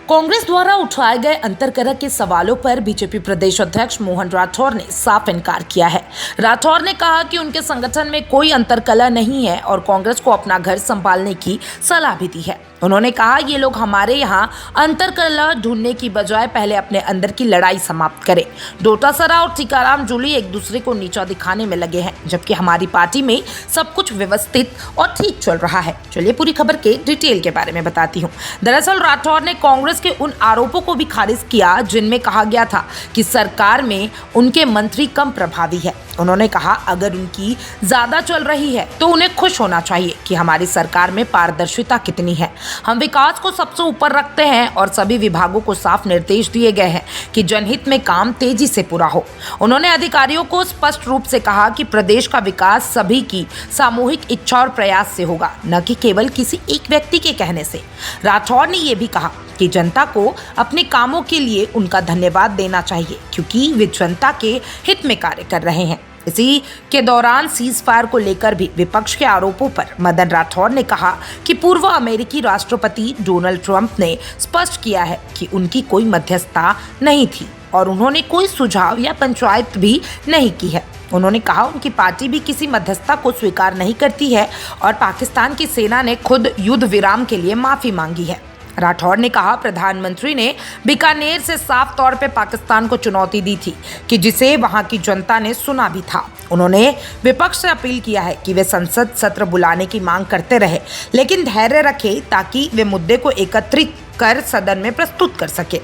कांग्रेस द्वारा उठाए गए अंतरकलह के सवालों पर बीजेपी प्रदेश अध्यक्ष मोहन राठौर ने साफ इनकार किया है। राठौर ने कहा कि उनके संगठन में कोई अंतरकलह नहीं है और कांग्रेस को अपना घर संभालने की सलाह भी दी है। उन्होंने कहा ये लोग हमारे यहाँ अंतरकलह ढूंढने की बजाय पहले अपने अंदर की लड़ाई समाप्त करें। डोटासरा और टीकाराम जूली एक दूसरे को नीचा दिखाने में लगे हैं, जबकि हमारी पार्टी में सब कुछ व्यवस्थित और ठीक चल रहा है। चलिए पूरी खबर के डिटेल के बारे में बताती हूँ। दरअसल राठौर ने कांग्रेस के उन आरोपों को भी खारिज किया जिनमें कहा गया था कि सरकार में उनके मंत्री कम प्रभावी है। उन्होंने कहा अगर उनकी ज्यादा चल रही है तो उन्हें खुश होना चाहिए कि हमारी सरकार में पारदर्शिता कितनी है। हम विकास को सबसे ऊपर रखते हैं और सभी विभागों को साफ निर्देश दिए गए हैं कि जनहित में काम तेजी से पूरा हो। उन्होंने अधिकारियों को स्पष्ट रूप से कहा कि प्रदेश का विकास सभी की सामूहिक इच्छा और प्रयास से होगा, न कि केवल किसी एक व्यक्ति के कहने से। राठौर ने यह भी कहा कि जनता को अपने कामों के लिए उनका धन्यवाद देना चाहिए क्योंकि वे जनता के हित में कार्य कर रहे हैं। इसी के दौरान सीज फायर को लेकर भी विपक्ष के आरोपों पर मदन राठौर ने कहा कि पूर्व अमेरिकी राष्ट्रपति डोनाल्ड ट्रंप ने स्पष्ट किया है कि उनकी कोई मध्यस्थता नहीं थी और उन्होंने कोई सुझाव या पंचायत भी नहीं की है। उन्होंने कहा उनकी पार्टी भी किसी मध्यस्थता को स्वीकार नहीं करती है और पाकिस्तान की सेना ने खुद युद्ध विराम के लिए माफी मांगी है। राठौर ने कहा प्रधानमंत्री ने बीकानेर से साफ तौर पे पाकिस्तान को चुनौती दी थी कि जिसे वहां की जनता ने सुना भी था। उन्होंने विपक्ष से अपील किया है कि वे संसद सत्र बुलाने की मांग करते रहे, लेकिन धैर्य रखे ताकि वे मुद्दे को एकत्रित कर सदन में प्रस्तुत कर सके।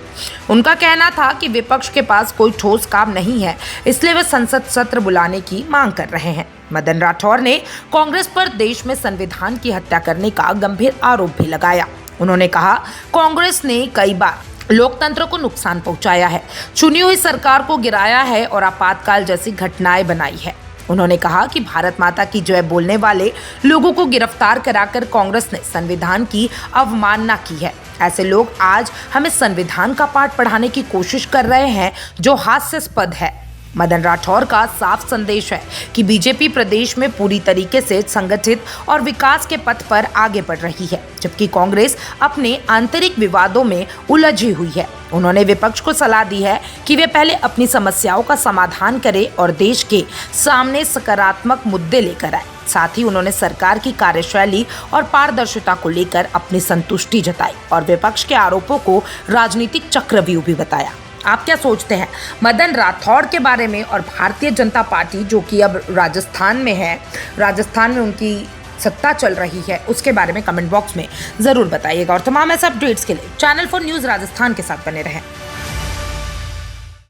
उनका कहना था कि विपक्ष के पास कोई ठोस काम नहीं है, इसलिए वे संसद सत्र बुलाने की मांग कर रहे हैं। मदन राठौर ने कांग्रेस पर देश में संविधान की हत्या करने का गंभीर आरोप भी लगाया। उन्होंने कहा कांग्रेस ने कई बार लोकतंत्र को नुकसान पहुंचाया है, चुनी हुई सरकार को गिराया है और आपातकाल जैसी घटनाएं बनाई है। उन्होंने कहा कि भारत माता की जय बोलने वाले लोगों को गिरफ्तार कराकर कांग्रेस ने संविधान की अवमानना की है। ऐसे लोग आज हमें संविधान का पाठ पढ़ाने की कोशिश कर रहे हैं जो हास्यास्पद है। मदन राठौर का साफ संदेश है कि बीजेपी प्रदेश में पूरी तरीके से संगठित और विकास के पथ पर आगे बढ़ रही है, जबकि कांग्रेस अपने आंतरिक विवादों में उलझी हुई है। उन्होंने विपक्ष को सलाह दी है कि वे पहले अपनी समस्याओं का समाधान करें और देश के सामने सकारात्मक मुद्दे लेकर आए। साथ ही उन्होंने सरकार की कार्यशैली और पारदर्शिता को लेकर अपनी संतुष्टि जताई और विपक्ष के आरोपों को राजनीतिक चक्रव्यूह भी बताया। आप क्या सोचते हैं मदन राठौर के बारे में और भारतीय जनता पार्टी जो कि अब राजस्थान में है, राजस्थान में उनकी सत्ता चल रही है, उसके बारे में कमेंट बॉक्स में ज़रूर बताइएगा और तमाम ऐसे अपडेट्स के लिए चैनल 4 न्यूज़ राजस्थान के साथ बने रहें।